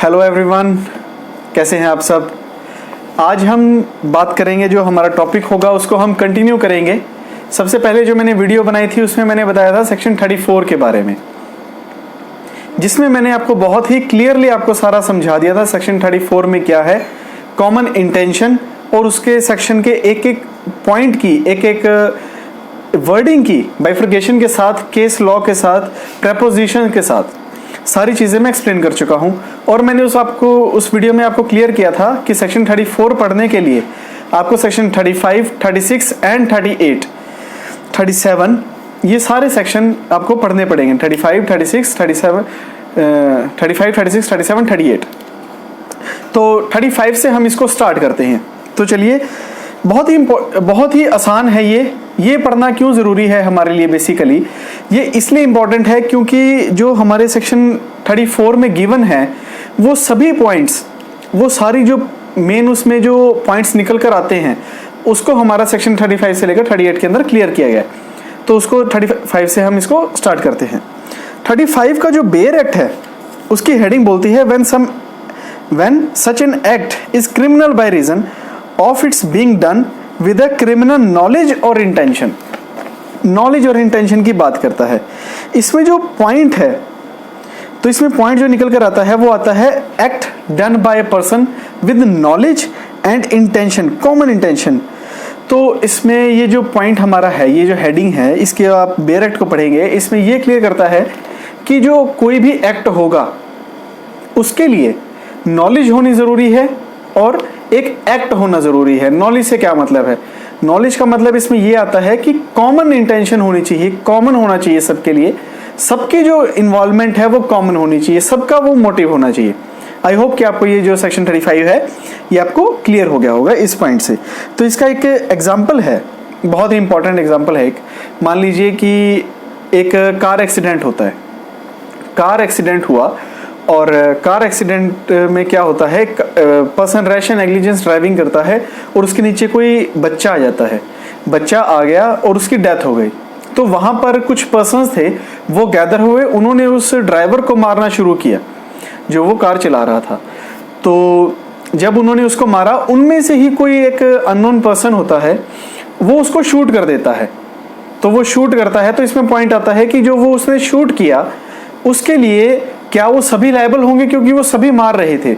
Hello everyone, कैसे हैं आप सब। आज हम बात करेंगे, जो हमारा टॉपिक होगा उसको हम कंटिन्यू करेंगे। सबसे पहले जो मैंने वीडियो बनाई थी उसमें मैंने बताया था सेक्शन 34 के बारे में, जिसमें मैंने आपको बहुत ही क्लियरली आपको सारा समझा दिया था सेक्शन 34 में क्या है, कॉमन इंटेंशन और उसके सेक्शन के एक एक पॉइंट की, एक एक वर्डिंग की बाइफर्केशन के साथ, केस लॉ के साथ, प्रेपोजिशन के साथ सारी चीज़ें मैं एक्सप्लेन कर चुका हूं। और मैंने उस वीडियो में आपको क्लियर किया था कि सेक्शन 34 पढ़ने के लिए आपको सेक्शन 35, 36 एंड 38, 37 ये सारे सेक्शन आपको पढ़ने पड़ेंगे। 35, 36, 37, 35, 36, 37, 38। तो 35 से हम इसको स्टार्ट करते हैं। तो चलिए, बहुत ही आसान है ये पढ़ना क्यों ज़रूरी है हमारे लिए। बेसिकली ये इसलिए इम्पॉर्टेंट है क्योंकि जो हमारे सेक्शन 34 में गिवन है वो सभी पॉइंट्स, वो सारी जो मेन उसमें जो पॉइंट्स निकल कर आते हैं उसको हमारा सेक्शन 35 से लेकर 38 के अंदर क्लियर किया गया है। तो उसको 35 से हम इसको स्टार्ट करते हैं। 35 का जो बेयर एक्ट है उसकी हेडिंग बोलती है when such an act is criminal by reason of its being done with a criminal knowledge और इंटेंशन। नॉलेज और इंटेंशन की बात करता है। इसमें जो पॉइंट है, तो इसमें पॉइंट जो निकल कर आता है वो आता है act done by a person with knowledge and intention, common intention. तो इसमें ये जो पॉइंट हमारा है, ये जो हेडिंग है, इसके आप बेयर एक्ट को पढ़ेंगे, इसमें ये क्लियर करता है कि जो कोई भी एक्ट होगा उसके लिए नॉलेज होनी ज़रूरी है और एक एक्ट होना ज़रूरी है। नॉलेज से क्या मतलब है? नॉलेज का मतलब इसमें ये आता है कि कॉमन इंटेंशन होनी चाहिए, कॉमन होना चाहिए सबके लिए, सबकी जो इन्वॉल्वमेंट है वो कॉमन होनी चाहिए, सबका वो मोटिव होना चाहिए। आई होप कि आपको ये जो सेक्शन 35 है ये आपको क्लियर हो गया होगा इस पॉइंट से। तो इसका एक एग्जाम्पल है, बहुत ही इंपॉर्टेंट एग्जाम्पल है। मान लीजिए कि एक कार एक्सीडेंट होता है, कार एक्सीडेंट हुआ और कार एक्सीडेंट में क्या होता है, person rash and negligence driving करता है और उसके नीचे कोई बच्चा आ जाता है, बच्चा आ गया और उसकी डेथ हो गई। तो वहाँ पर कुछ पर्सन्स थे, वो गैदर हुए, उन्होंने उस ड्राइवर को मारना शुरू किया जो वो कार चला रहा था। तो जब उन्होंने उसको मारा, उनमें से ही कोई एक अननोन पर्सन होता है, वो उसको शूट कर देता है। तो वो शूट करता है, तो इसमें पॉइंट आता है कि जो वो उसने शूट किया उसके लिए क्या वो सभी लायबल होंगे, क्योंकि वो सभी मार रहे थे।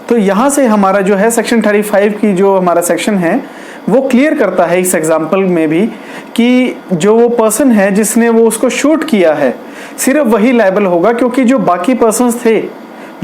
तो यहाँ से हमारा जो है सेक्शन 35 की जो हमारा सेक्शन है वो क्लियर करता है इस एग्जाम्पल में भी कि जो वो पर्सन है जिसने वो उसको शूट किया है सिर्फ वही लायबल होगा, क्योंकि जो बाकी पर्सन्स थे,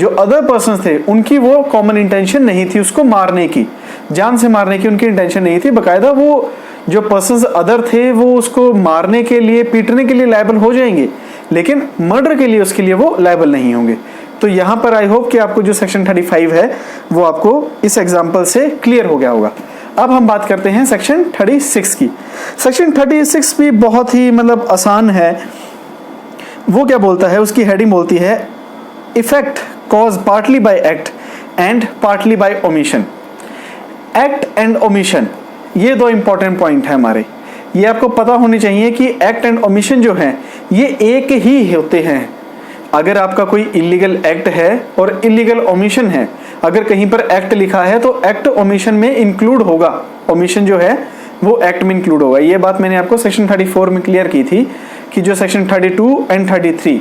जो अदर पर्सन्स थे, उनकी वो कॉमन इंटेंशन नहीं थी उसको मारने की, जान से मारने की उनकी इंटेंशन नहीं थी। बाकायदा वो जो पर्सन्स अदर थे वो उसको मारने के लिए, पीटने के लिए लायबल हो जाएंगे, लेकिन मर्डर के लिए उसके लिए वो लायबल नहीं होंगे। तो यहाँ पर आई होप कि आपको जो सेक्शन 35 है वो आपको इस एग्जाम्पल से क्लियर हो गया होगा। अब हम बात करते हैं सेक्शन 36 की। सेक्शन 36 भी बहुत ही आसान है। वो क्या बोलता है, उसकी हेडिंग बोलती है effect cause partly bye act and partly bye omission. Act and omission, ये दो इंपॉर्टेंट पॉइंट है हमारे। ये आपको पता होनी चाहिए कि एक्ट एंड ओमिशन जो है ये एक ही होते हैं। अगर आपका कोई इलीगल एक्ट है और इलीगल ओमिशन है, अगर कहीं पर एक्ट लिखा है तो एक्ट ओमिशन में इंक्लूड होगा, ओमिशन जो है वो एक्ट में इंक्लूड होगा। ये बात मैंने आपको सेक्शन 34 में क्लियर की थी कि जो सेक्शन 32 एंड 33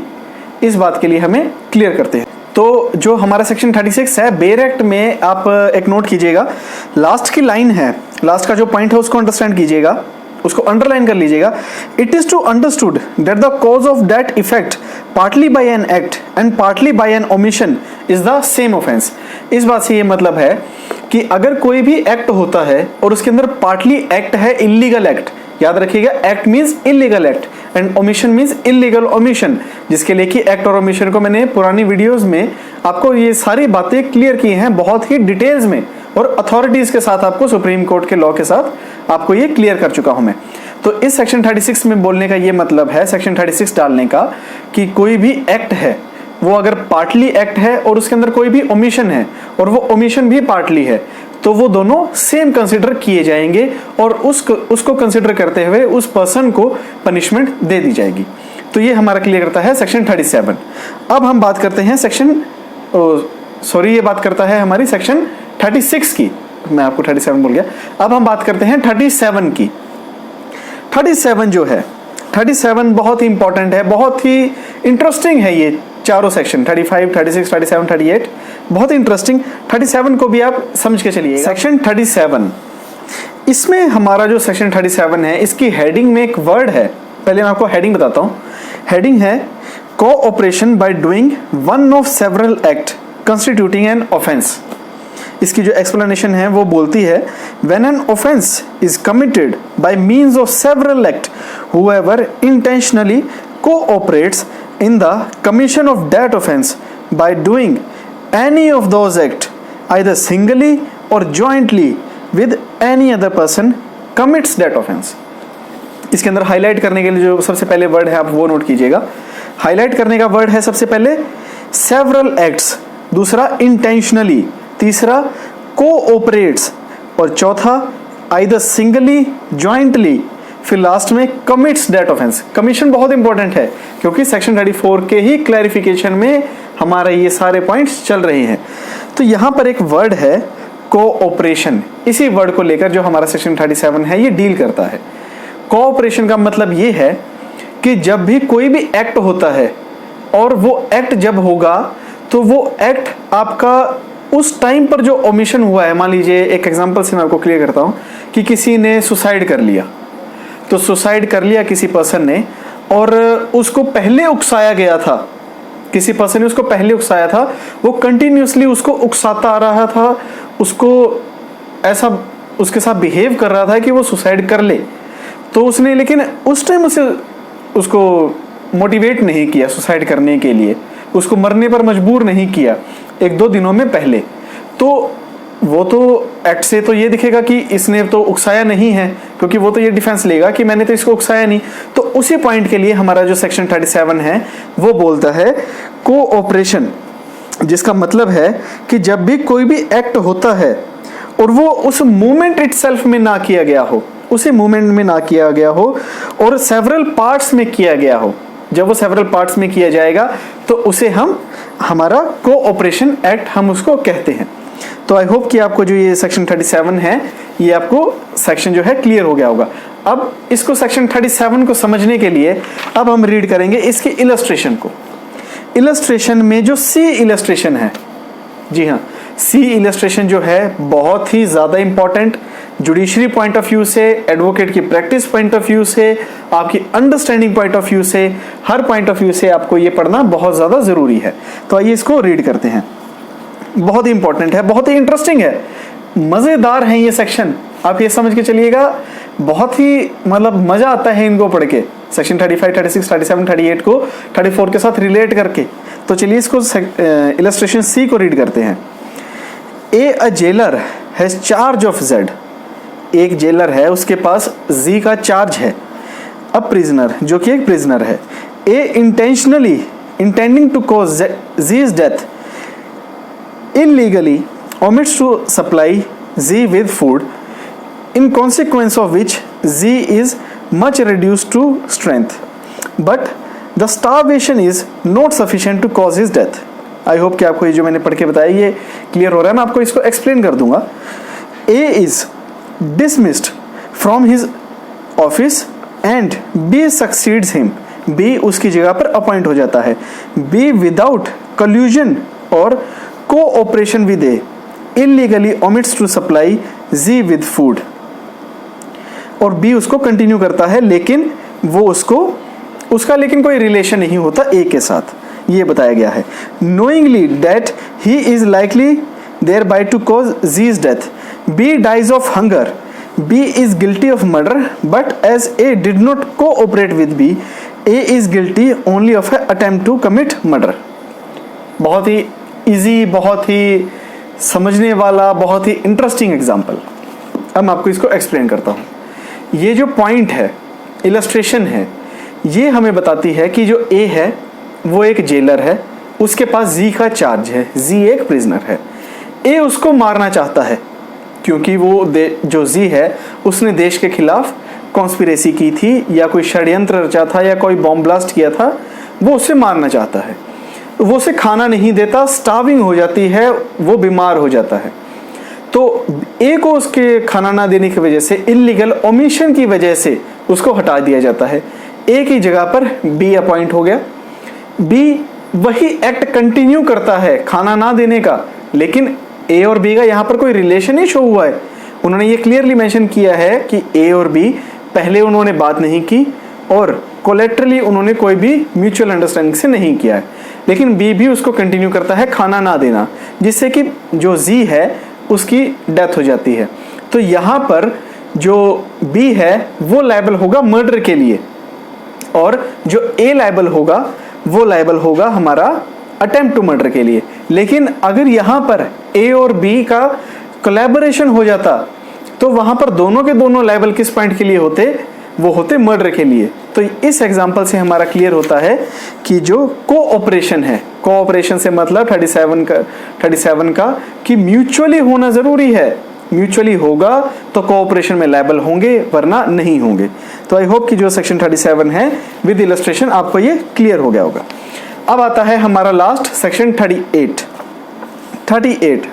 इस बात के लिए हमें क्लियर करते हैं। तो जो हमारा सेक्शन 36 है, बेयर एक्ट में आप एक नोट कीजिएगा, लास्ट की लाइन है, लास्ट का जो पॉइंट है उसको अंडरस्टैंड कीजिएगा, उसको अंडरलाइन कर लीजिएगा। It is to understood that the cause of that effect partly by an act and partly by an omission is the same offence. इस बात से ये मतलब है कि अगर कोई भी एक्ट होता है और उसके अंदर पार्टली एक्ट है इलीगल एक्ट, याद रखिएगा, act means illegal act and omission means illegal omission, जिसके लिए कि एक्ट और ओमिशन को मैंने पुरानी वीडियोस में आपको ये सारी बातें क्लियर की हैं बहुत ही डिटेल्स में, और अथॉरिटीज के साथ, आपको सुप्रीम कोर्ट के लॉ के साथ आपको ये क्लियर कर चुका हूं मैं। तो इस सेक्शन 36 में बोलने का ये मतलब है, सेक्शन 36 डालने का, कि कोई भी एक्ट है वो अगर पार्टली एक्ट है और उसके अंदर कोई भी ओमिशन है और वो ओमिशन भी पार्टली है, तो वो दोनों सेम कंसिडर किए जाएंगे और उसको कंसिडर करते हुए उस पर्सन को पनिशमेंट दे दी जाएगी। तो ये हमारा क्लियर करता है सेक्शन 37। अब हम बात करते हैं सेक्शन सॉरी ये बात करता है हमारी सेक्शन 36 की, मैं आपको 37 बोल गया। अब हम बात करते हैं 37 की। 37 जो है, 37 बहुत ही इंपॉर्टेंट है, बहुत ही इंटरेस्टिंग है। ये चारों सेक्शन 35, 36, 37, 38 बहुत ही इंटरेस्टिंग। 37 को भी आप समझ के चलिए। सेक्शन 37, इसमें हमारा जो सेक्शन 37 है, इसकी हेडिंग में एक वर्ड है। पहले मैं आपको हेडिंग बताता हूँ। हेडिंग है cooperation by doing one of several act constituting an offence. इसकी जो एक्सप्लेनेशन है वो बोलती है, when an offence is committed by means of several act, whoever intentionally cooperates in the commission of that offence by doing any of those act either singly or jointly with any other person commits that offence. इसके अंदर highlight करने के लिए जो सबसे पहले word है आप वो नोट कीजिएगा। हाईलाइट करने का वर्ड है सबसे पहले सेवरल एक्ट्स, दूसरा इंटेंशनली, तीसरा कोऑपरेट्स और चौथा आइदर सिंगली जॉइंटली, फिर लास्ट में कमिट्स दैट ऑफेंस। कमीशन बहुत इंपॉर्टेंट है क्योंकि सेक्शन 34 के ही क्लैरिफिकेशन में हमारे ये सारे पॉइंट्स चल रहे हैं। तो यहाँ पर एक वर्ड है कोऑपरेशन, इसी वर्ड को लेकर जो हमारा सेक्शन 37 है ये डील करता है। कोऑपरेशन का मतलब ये है कि जब भी कोई भी एक्ट होता है और वो एक्ट जब होगा तो वो एक्ट आपका उस टाइम पर जो ओमिशन हुआ है, मान लीजिए एक एग्जांपल से मैं आपको क्लियर करता हूँ कि किसी ने सुसाइड कर लिया, तो सुसाइड कर लिया किसी पर्सन ने और उसको पहले उकसाया गया था, किसी पर्सन ने उसको पहले उकसाया था, वो कंटिन्यूसली उसको उकसाता आ रहा था, उसको ऐसा उसके साथ बिहेव कर रहा था कि वो सुसाइड कर ले, तो उसने लेकिन उस टाइम उसको मोटिवेट नहीं किया सुसाइड करने के लिए, उसको मरने पर मजबूर नहीं किया एक दो दिनों में पहले, तो वो तो एक्ट से तो ये दिखेगा कि इसने तो उकसाया नहीं है, क्योंकि वो तो ये डिफेंस लेगा कि मैंने तो इसको उकसाया नहीं। तो उसी पॉइंट के लिए हमारा जो सेक्शन 37 है वो बोलता है कोऑपरेशन, जिसका मतलब है कि जब भी कोई भी एक्ट होता है और वो उस मूवमेंट इटसेल्फ में ना किया गया हो, उसी मूवमेंट में ना किया गया हो और सेवरल पार्ट्स में किया गया हो, जब वो सेवरल पार्ट्स में किया जाएगा तो उसे हम हमारा कोऑपरेशन एक्ट हम उसको कहते हैं। तो आई होप कि आपको जो ये सेक्शन 37 है ये आपको सेक्शन जो है क्लियर हो गया होगा। अब इसको सेक्शन 37 को समझने के लिए अब हम रीड करेंगे इसके इलस्ट्रेशन को। इलस्ट्रेशन में जो सी इलस्ट्रेशन है, जी हाँ, सी इलस्ट्रेशन जो है बहुत ही ज़्यादा important, judiciary point of view से, एडवोकेट की प्रैक्टिस पॉइंट ऑफ व्यू से, आपकी अंडरस्टैंडिंग पॉइंट ऑफ व्यू से, हर पॉइंट ऑफ व्यू से आपको ये पढ़ना बहुत ज़्यादा ज़रूरी है। तो आइए इसको रीड करते हैं। बहुत ही इंपॉर्टेंट है, बहुत ही इंटरेस्टिंग है, मज़ेदार है ये सेक्शन, आप ये समझ के चलिएगा, बहुत ही मतलब मज़ा आता है इनको पढ़ के, सेक्शन 35, 36, 37, 38 को 34 के साथ रिलेट करके। तो चलिए इसको इलस्ट्रेशन सी को रीड करते हैं। अ jailer has charge of Z, एक जेलर है उसके पास जी का चार्ज है। अ प्रिजनर, जो कि एक प्रिजनर है, A intentionally intending to cause Z's death illegally omits to supply Z with food, in consequence of which Z is much reduced to strength, but the starvation is not sufficient to cause his death. I hope कि आपको ये जो मैंने पढ़ के बताया ये clear हो रहा है। मैं आपको इसको एक्सप्लेन कर दूंगा। A is dismissed from his office and B succeeds him. B उसकी जगह पर अपॉइंट हो जाता है। B without collusion और cooperation with A illegally omits to supply Z with food, और बी उसको कंटिन्यू करता है लेकिन वो उसका लेकिन कोई रिलेशन नहीं होता ए के साथ, ये बताया गया है। Knowingly that he is likely thereby to cause Z's death, B dies of hunger, B is guilty of murder, but as A did not cooperate with B, A is guilty only of an attempt to commit murder. बहुत ही easy, बहुत ही समझने वाला, बहुत ही interesting example. अब मैं आपको इसको एक्सप्लेन करता हूँ। ये जो पॉइंट है, इलस्ट्रेशन है, ये हमें बताती है कि जो ए है वो एक जेलर है, उसके पास जी का चार्ज है, जी एक प्रिजनर है। ए उसको मारना चाहता है क्योंकि वो जो जी है उसने देश के खिलाफ कॉन्स्पिरेसी की थी या कोई षड्यंत्र रचा था या कोई बॉम्ब ब्लास्ट किया था, वो उसे मारना चाहता है। वो उसे खाना नहीं देता, स्टार्विंग हो जाती है, वो बीमार हो जाता है। तो ए को उसके खाना ना देने की वजह से, इलीगल ओमिशन की वजह से उसको हटा दिया जाता है। ए की जगह पर बी अपॉइंट हो गया। बी वही एक्ट कंटिन्यू करता है खाना ना देने का, लेकिन ए और बी का यहाँ पर कोई रिलेशन ही शो हुआ है। उन्होंने ये क्लियरली मेंशन किया है कि ए और बी पहले उन्होंने बात नहीं की और कोलेटरली उन्होंने कोई भी म्यूचुअल अंडरस्टैंडिंग से नहीं किया है, लेकिन बी भी उसको कंटिन्यू करता है खाना ना देना, जिससे कि जो जी है उसकी डेथ हो जाती है। तो यहाँ पर जो बी है वो लायबल होगा मर्डर के लिए, और जो ए लायबल होगा वो लायबल होगा हमारा अटेम्प्ट टू मर्डर के लिए। लेकिन अगर यहाँ पर ए और बी का कोलैबोरेशन हो जाता तो वहां पर दोनों के दोनों लायबल किस पॉइंट के लिए होते, वो होते मर्डर के लिए। तो इस एग्जांपल से हमारा क्लियर होता है कि जो कोऑपरेशन है, कोऑपरेशन से मतलब 37 का कि म्यूचुअली होना जरूरी है, म्यूचुअली होगा तो कोऑपरेशन में लायबल होंगे वरना नहीं होंगे। तो आई होप कि जो सेक्शन 37 है विद इलस्ट्रेशन आपको ये क्लियर हो गया होगा। अब आता है हमारा लास्ट सेक्शन 38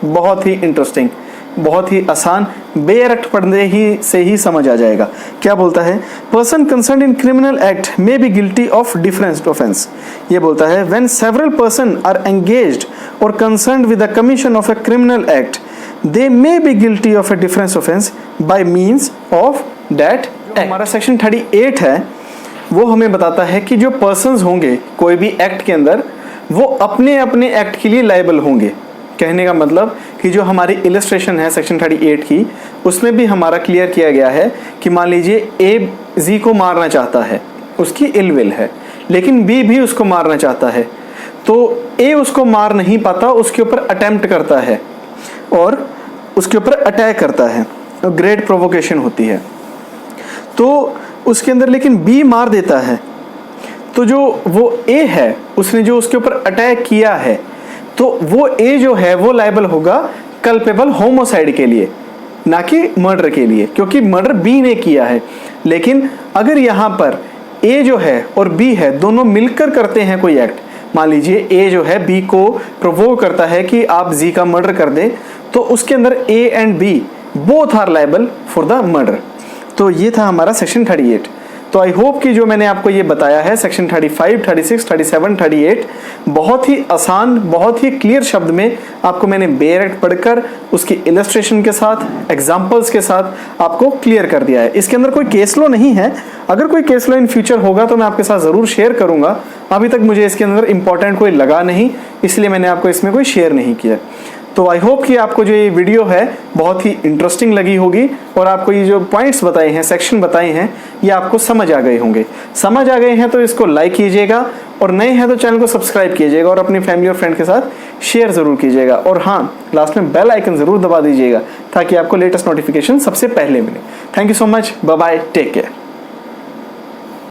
बहुत ही इंटरेस्टिंग, बहुत ही आसान, बेरट पढ़ने ही से ही समझ आ जाएगा। क्या बोलता है, person concern in criminal act may be guilty of different offence. ये बोलता है when several person are engaged or concerned with the commission of a criminal act they may be guilty of a difference offence by means of that act. हमारा section 38 है वो हमें बताता है कि जो पर्सन्स होंगे कोई भी एक्ट के अंदर, वो अपने अपने एक्ट के लिए लायबल होंगे। कहने का मतलब कि जो हमारी इलस्ट्रेशन है सेक्शन 38 की, उसमें भी हमारा क्लियर किया गया है कि मान लीजिए ए जी को मारना चाहता है, उसकी इल विल है, लेकिन बी भी उसको मारना चाहता है, तो ए उसको मार नहीं पाता, उसके ऊपर अटेम्प्ट करता है और उसके ऊपर अटैक करता है, ग्रेट प्रोवोकेशन होती है। तो उसके अंदर लेकिन बी मार देता है, तो जो वो ए है उसने जो उसके ऊपर अटैक किया है, तो वो ए जो है वो लायबल होगा कल्पेबल होमोसाइड के लिए, ना कि मर्डर के लिए, क्योंकि मर्डर बी ने किया है। लेकिन अगर यहाँ पर ए जो है और बी है दोनों मिलकर करते हैं कोई एक्ट, मान लीजिए ए जो है बी को प्रोवोक करता है कि आप जी का मर्डर कर दे, तो उसके अंदर A and B both are liable for the murder. तो ये था हमारा सेक्शन 38। तो आई होप कि जो मैंने आपको ये बताया है सेक्शन 35, 36, 37, 38 बहुत ही आसान, बहुत ही क्लियर शब्द में आपको मैंने बेयर एक्ट पढ़कर उसकी इलस्ट्रेशन के साथ, एग्जांपल्स के साथ आपको क्लियर कर दिया है। इसके अंदर कोई केस लॉ नहीं है, अगर कोई केस लॉ इन फ्यूचर होगा तो मैं आपके साथ ज़रूर शेयर करूंगा। अभी तक मुझे इसके अंदर इंपॉर्टेंट कोई लगा नहीं, इसलिए मैंने आपको इसमें कोई शेयर नहीं किया। तो आई होप कि आपको जो ये वीडियो है बहुत ही इंटरेस्टिंग लगी होगी और आपको ये जो पॉइंट्स बताए हैं, सेक्शन बताए हैं, ये आपको समझ आ गए होंगे। समझ आ गए हैं तो इसको लाइक कीजिएगा, और नए हैं तो चैनल को सब्सक्राइब कीजिएगा और अपनी फैमिली और फ्रेंड के साथ शेयर ज़रूर कीजिएगा। और हाँ, लास्ट में बेल आइकन ज़रूर दबा दीजिएगा ताकि आपको लेटेस्ट नोटिफिकेशन सबसे पहले मिले। Thank you so much, bye bye, take care.